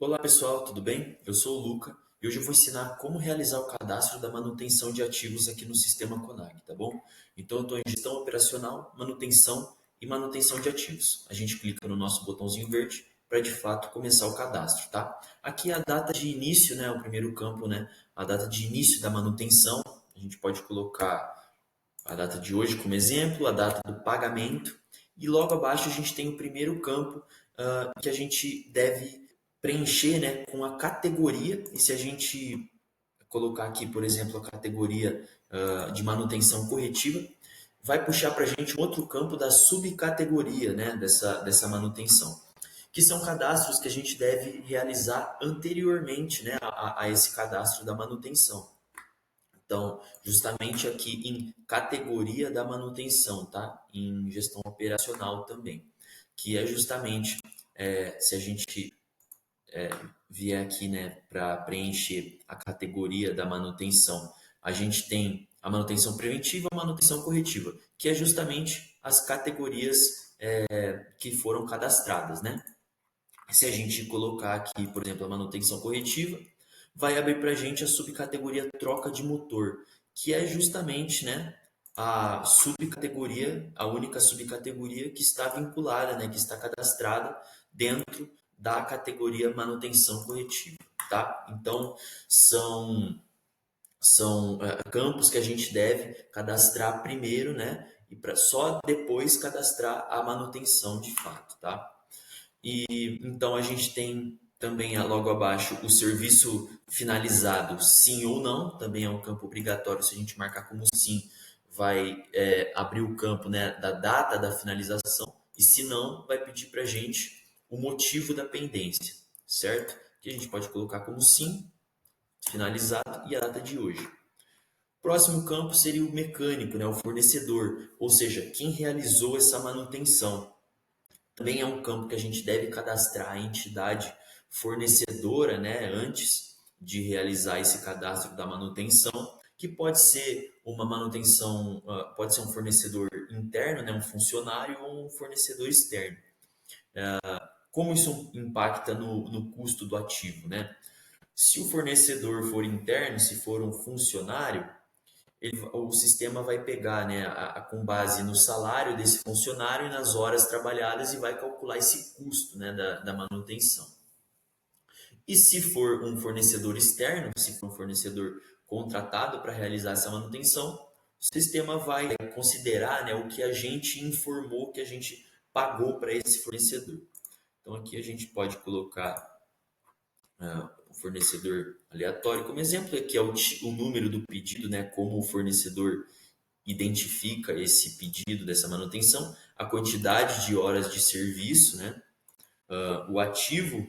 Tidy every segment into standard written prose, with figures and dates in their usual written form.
Olá pessoal, tudo bem? Eu sou o Luca e hoje eu vou ensinar como realizar o cadastro da manutenção de ativos aqui no sistema Conag, tá bom? Então eu estou em gestão operacional, manutenção e manutenção de ativos. A gente clica no nosso botãozinho verde para de fato começar o cadastro, tá? Aqui é a data de início, né? O primeiro campo, né? A data de início da manutenção. A gente pode colocar a data de hoje como exemplo, a data do pagamento, e logo abaixo a gente tem o primeiro campo que a gente deve preencher, né, com a categoria. E se a gente colocar aqui, por exemplo, a categoria de manutenção corretiva, vai puxar para a gente um outro campo da subcategoria, né, dessa manutenção, que são cadastros que a gente deve realizar anteriormente, né, a esse cadastro da manutenção. Então, justamente aqui em categoria da manutenção, tá? Em gestão operacional também, que é justamente se a gente vier aqui, né, para preencher a categoria da manutenção, a gente tem a manutenção preventiva, a manutenção corretiva, que é justamente as categorias que foram cadastradas, né? Se a gente colocar aqui, por exemplo, a manutenção corretiva, vai abrir para a gente a subcategoria troca de motor, que é justamente, né, a subcategoria, a única subcategoria que está vinculada, né, que está cadastrada dentro da categoria manutenção corretiva, tá? Então, são campos que a gente deve cadastrar primeiro, né, e para só depois cadastrar a manutenção de fato, tá? E então a gente tem também logo abaixo o serviço finalizado, sim ou não, também é um campo obrigatório. Se a gente marcar como sim, vai abrir o campo, né, da data da finalização, e se não, vai pedir para a gente o motivo da pendência, certo? Que a gente pode colocar como sim, finalizado, e a data de hoje. Próximo campo seria o mecânico, né, o fornecedor, ou seja, quem realizou essa manutenção. Também é um campo que a gente deve cadastrar a entidade fornecedora, né, antes de realizar esse cadastro da manutenção, que pode ser uma manutenção, pode ser um fornecedor interno, né, um funcionário, ou um fornecedor externo. Como isso impacta no custo do ativo, né? Se o fornecedor for interno, se for um funcionário, o sistema vai pegar, né, com base no salário desse funcionário e nas horas trabalhadas, e vai calcular esse custo, né, da manutenção. E se for um fornecedor externo, se for um fornecedor contratado para realizar essa manutenção, o sistema vai considerar, né, o que a gente informou que a gente pagou para esse fornecedor. Então aqui a gente pode colocar o fornecedor aleatório como exemplo, que é o número do pedido, né, como o fornecedor identifica esse pedido dessa manutenção, a quantidade de horas de serviço, né, o ativo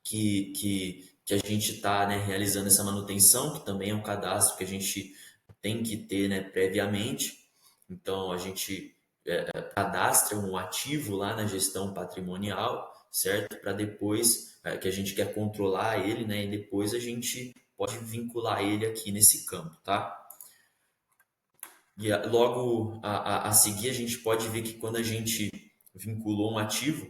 que a gente está, né, realizando essa manutenção, que também é um cadastro que a gente tem que ter, né, previamente. Então, a gente cadastra um ativo lá na gestão patrimonial, certo? Para depois, que a gente quer controlar ele, né? E depois a gente pode vincular ele aqui nesse campo, tá? E logo a seguir, a gente pode ver que quando a gente vinculou um ativo,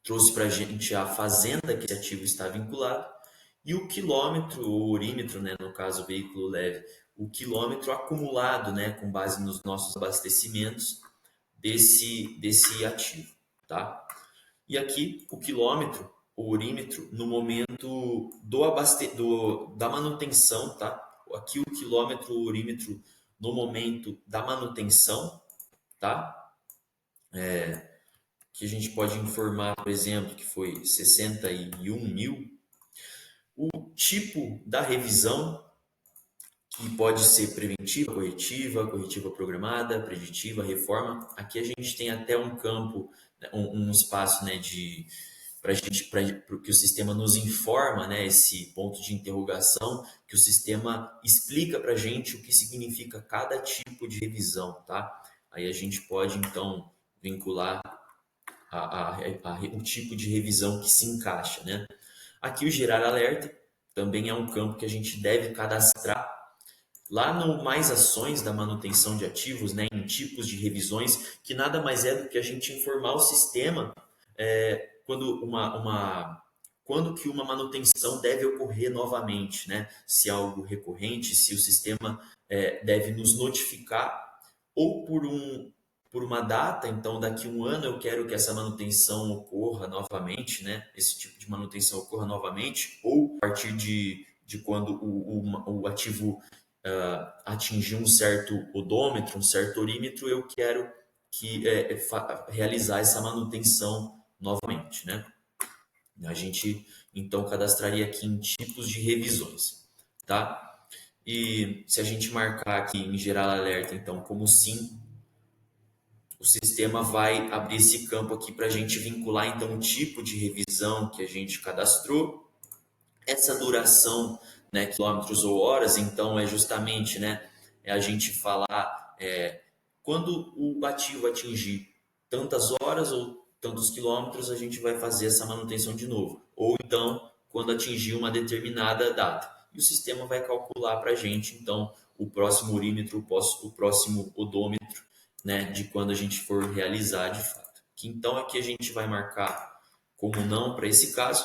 trouxe para a gente a fazenda que esse ativo está vinculado, e o quilômetro, ou orímetro, né, no caso o veículo leve, o quilômetro acumulado, né, com base nos nossos abastecimentos desse ativo, tá? E aqui o quilômetro, o orímetro, no momento da manutenção, tá? Aqui o quilômetro, o orímetro, no momento da manutenção, tá? Que a gente pode informar, por exemplo, que foi 61 mil. O tipo da revisão, que pode ser preventiva, corretiva programada, preditiva, reforma. Aqui a gente tem até um campo, né, um espaço, né, para que o sistema nos informa, né, esse ponto de interrogação, que o sistema explica para a gente o que significa cada tipo de revisão, tá? Aí a gente pode então vincular o tipo de revisão que se encaixa, né? Aqui o gerar alerta também é um campo que a gente deve cadastrar lá no mais ações da manutenção de ativos, né, em tipos de revisões, que nada mais é do que a gente informar o sistema quando quando que uma manutenção deve ocorrer novamente, né? Se é algo recorrente, se o sistema deve nos notificar ou por uma data, então daqui a um ano eu quero que essa manutenção ocorra novamente, né? Esse tipo de manutenção ocorra novamente, ou a partir de quando o ativo atingir um certo odômetro, um certo orímetro, eu quero realizar essa manutenção novamente, né? A gente então cadastraria aqui em tipos de revisões, tá? E se a gente marcar aqui em gerar alerta, então como sim, o sistema vai abrir esse campo aqui para a gente vincular então o tipo de revisão que a gente cadastrou, essa duração, né, quilômetros ou horas, então é justamente, né, a gente falar quando o ativo atingir tantas horas ou tantos quilômetros, a gente vai fazer essa manutenção de novo. Ou então, quando atingir uma determinada data. E o sistema vai calcular para a gente, então, o próximo orímetro, o próximo odômetro, né, de quando a gente for realizar de fato. Então, aqui a gente vai marcar como não para esse caso.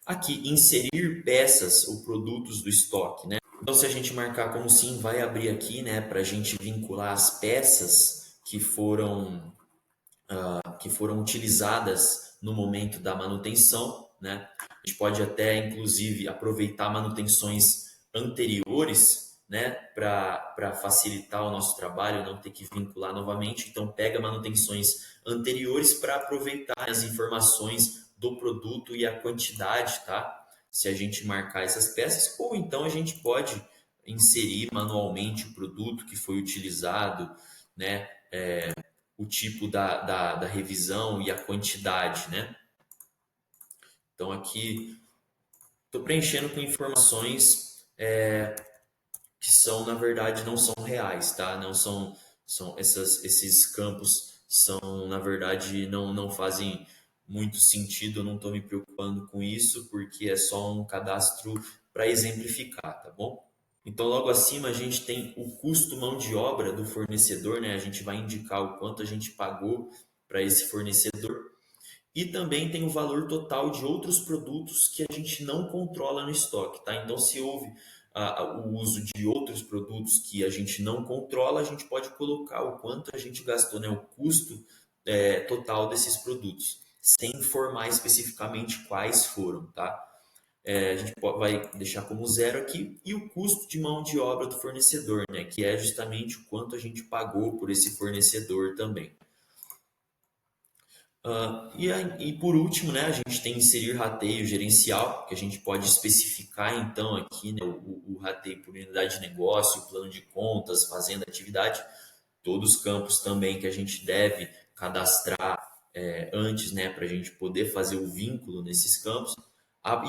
Aqui, inserir peças ou produtos do estoque, né? Então, se a gente marcar como sim, vai abrir aqui, né, para a gente vincular as peças que foram utilizadas no momento da manutenção, né? A gente pode até, inclusive, aproveitar manutenções anteriores, né, para facilitar o nosso trabalho, não ter que vincular novamente. Então, pega manutenções anteriores para aproveitar as informações do produto e a quantidade, tá? Se a gente marcar essas peças, ou então a gente pode inserir manualmente o produto que foi utilizado, né? O tipo da revisão e a quantidade, né? Então aqui estou preenchendo com informações que são, na verdade, não são reais, tá? Não são esses campos são, na verdade, não fazem muito sentido, eu não estou me preocupando com isso, porque é só um cadastro para exemplificar, tá bom? Então, logo acima, a gente tem o custo mão de obra do fornecedor, né? A gente vai indicar o quanto a gente pagou para esse fornecedor. E também tem o valor total de outros produtos que a gente não controla no estoque, tá? Então, se houve o uso de outros produtos que a gente não controla, a gente pode colocar o quanto a gente gastou, né? O custo total desses produtos, sem informar especificamente quais foram, tá? A gente vai deixar como zero aqui, e o custo de mão de obra do fornecedor, né? Que é justamente o quanto a gente pagou por esse fornecedor também. E por último, né, a gente tem inserir rateio gerencial, que a gente pode especificar então aqui, né, o rateio por unidade de negócio, plano de contas, fazenda, atividade, todos os campos também que a gente deve cadastrar antes, né, para a gente poder fazer o vínculo nesses campos,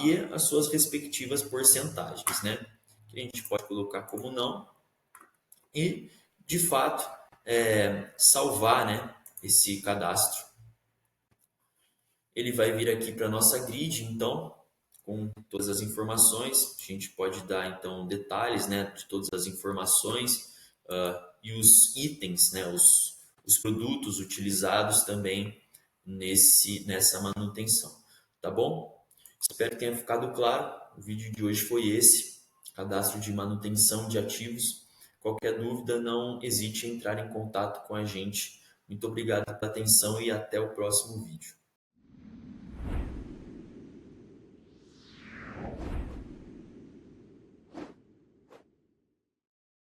e as suas respectivas porcentagens, né, que a gente pode colocar como não, e de fato salvar, né, esse cadastro. Ele vai vir aqui para a nossa grid, então, com todas as informações. A gente pode dar, então, detalhes, né, de todas as informações e os itens, né, os produtos utilizados também nessa manutenção. Tá bom? Espero que tenha ficado claro. O vídeo de hoje foi esse, cadastro de manutenção de ativos. Qualquer dúvida, não hesite em entrar em contato com a gente. Muito obrigado pela atenção e até o próximo vídeo.